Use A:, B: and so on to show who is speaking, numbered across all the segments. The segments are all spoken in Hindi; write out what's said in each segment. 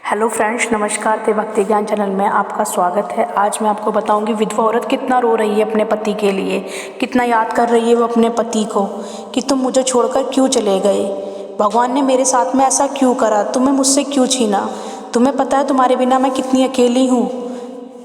A: हेलो फ्रेंड्स, नमस्कार। भक्ति ज्ञान चैनल में आपका स्वागत है। आज मैं आपको बताऊंगी विधवा औरत कितना रो रही है अपने पति के लिए, कितना याद कर रही है वो अपने पति को कि तुम मुझे छोड़कर क्यों चले गए, भगवान ने मेरे साथ में ऐसा क्यों करा, तुम्हें मुझसे क्यों छीना। तुम्हें पता है तुम्हारे बिना मैं कितनी अकेली हूँ,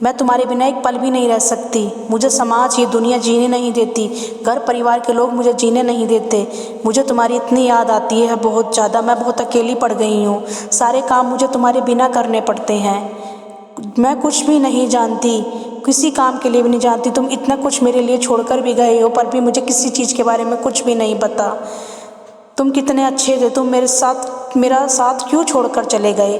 A: मैं तुम्हारे बिना एक पल भी नहीं रह सकती। मुझे समाज, ये दुनिया जीने नहीं देती, घर परिवार के लोग मुझे जीने नहीं देते। मुझे तुम्हारी इतनी याद आती है बहुत ज़्यादा, मैं बहुत अकेली पड़ गई हूँ। सारे काम मुझे तुम्हारे बिना करने पड़ते हैं। मैं कुछ भी नहीं जानती, किसी काम के लिए भी नहीं जानती। तुम इतना कुछ मेरे लिए छोड़कर भी गए हो, पर भी मुझे किसी चीज़ के बारे में कुछ भी नहीं पता। तुम कितने अच्छे थे, तुम मेरा साथ क्यों छोड़कर चले गए।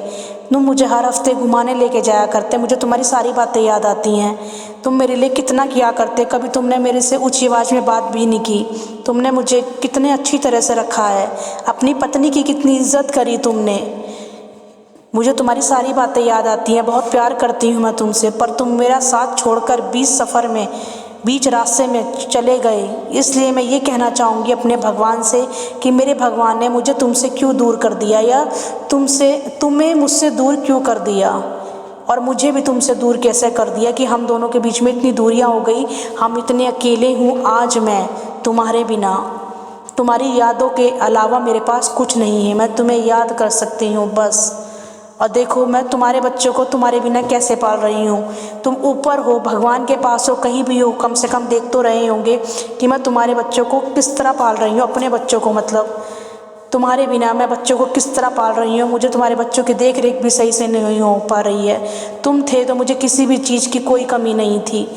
A: तुम मुझे हर हफ्ते घुमाने लेके जाया करते, मुझे तुम्हारी सारी बातें याद आती हैं। तुम मेरे लिए कितना किया करते, कभी तुमने मेरे से ऊंची आवाज़ में बात भी नहीं की। तुमने मुझे कितने अच्छी तरह से रखा है, अपनी पत्नी की कितनी इज्जत करी तुमने। मुझे तुम्हारी सारी बातें याद आती हैं, बहुत प्यार करती हूँ मैं तुमसे, पर तुम मेरा साथ छोड़कर बीच रास्ते में चले गए। इसलिए मैं ये कहना चाहूँगी अपने भगवान से कि मेरे भगवान ने मुझे तुमसे क्यों दूर कर दिया, या तुम्हें मुझसे दूर क्यों कर दिया, और मुझे भी तुमसे दूर कैसे कर दिया कि हम दोनों के बीच में इतनी दूरियां हो गई। हम इतने अकेले हूँ आज मैं तुम्हारे बिना। तुम्हारी यादों के अलावा मेरे पास कुछ नहीं है, मैं तुम्हें याद कर सकती हूँ बस। और देखो मैं तुम्हारे बच्चों को तुम्हारे बिना कैसे पाल रही हूँ। तुम ऊपर हो, भगवान के पास हो, कहीं भी हो, कम से कम देख तो रहे होंगे कि मैं तुम्हारे बच्चों को किस तरह पाल रही हूँ, अपने बच्चों को मतलब। तुम्हारे बिना मैं बच्चों को किस तरह पाल रही हूँ। मुझे तुम्हारे बच्चों की देख रेख भी सही से नहीं हो पा रही है। तुम थे तो मुझे किसी भी चीज़ की कोई कमी नहीं थी।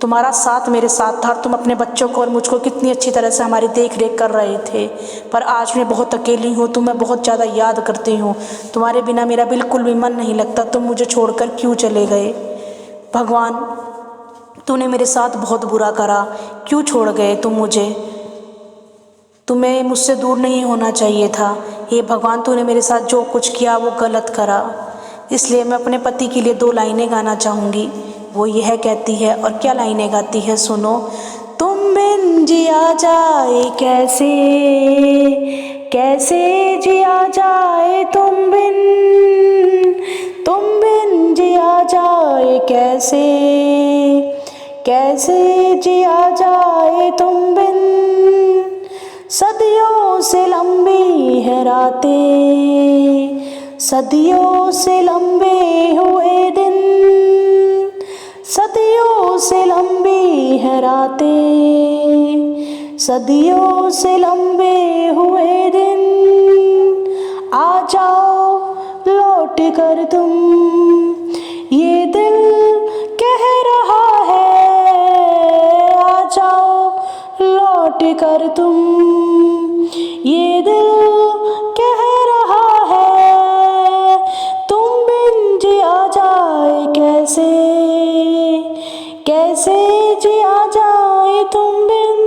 A: तुम्हारा साथ मेरे साथ था, और तुम अपने बच्चों को और मुझको कितनी अच्छी तरह से हमारी देख रेख कर रहे थे। पर आज मैं बहुत अकेली हूँ, तुम्हें बहुत ज़्यादा याद करती हूँ। तुम्हारे बिना मेरा बिल्कुल भी मन नहीं लगता। तुम मुझे छोड़कर क्यों चले गए भगवान, तूने मेरे साथ बहुत बुरा करा, क्यों छोड़ गए तुम मुझे। तुम्हें मुझसे दूर नहीं होना चाहिए था। हे भगवान, तूने मेरे साथ जो कुछ किया वो गलत करा। इसलिए मैं अपने पति के लिए 2 लाइनें गाना चाहूँगी। वो यह कहती है, और क्या लाइनें गाती है सुनो। तुम बिन जिया जाए कैसे, कैसे जिया जाए तुम बिन जिया जाए कैसे, कैसे जिया जाए तुम बिन। सदियों से लंबी है रातें, सदियों से लंबे हुए दिन, सदियों से लंबी है रातें, सदियों से लंबे हुए दिन। आ जाओ लौट कर तुम, ये दिल कह रहा है। आ जाओ लौट कर तुम, ये दिल कह रहा है। तुम बिन जिया जाए कैसे, कैसे जिया जाए तुम बिन।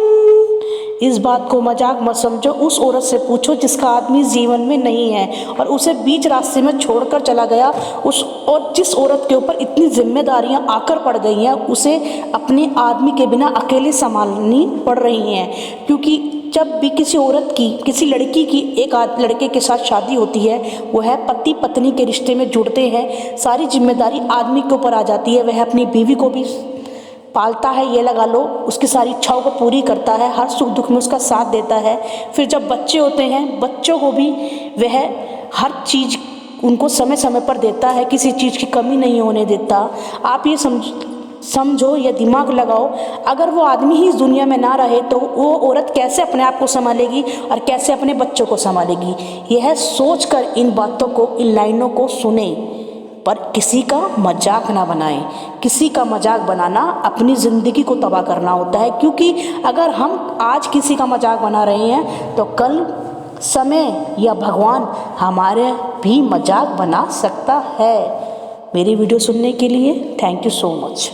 A: इस बात को मजाक मत समझो, उस औरत से पूछो जिसका आदमी जीवन में नहीं है और उसे बीच रास्ते में छोड़कर चला गया। और जिस औरत के ऊपर इतनी जिम्मेदारियां आकर पड़ गई हैं, उसे अपने आदमी के बिना अकेले संभालनी पड़ रही हैं। क्योंकि जब भी किसी औरत की, किसी लड़की की एक लड़के के साथ शादी होती है, वह पति पत्नी के रिश्ते में जुड़ते हैं, सारी जिम्मेदारी आदमी के ऊपर आ जाती है। वह अपनी बीवी को भी पालता है, ये लगा लो, उसकी सारी इच्छाओं को पूरी करता है, हर सुख दुख में उसका साथ देता है। फिर जब बच्चे होते हैं, बच्चों को भी वह हर चीज़ उनको समय समय पर देता है, किसी चीज़ की कमी नहीं होने देता। आप ये समझो या दिमाग लगाओ, अगर वो आदमी ही इस दुनिया में ना रहे तो वो औरत कैसे अपने आप को संभालेगी और कैसे अपने बच्चों को संभालेगी। यह सोचकर इन बातों को, इन लाइनों को सुने, पर किसी का मजाक ना बनाएं। किसी का मजाक बनाना अपनी ज़िंदगी को तबाह करना होता है। क्योंकि अगर हम आज किसी का मजाक बना रहे हैं तो कल समय या भगवान हमारे भी मजाक बना सकता है। मेरी वीडियो सुनने के लिए थैंक यू सो मच।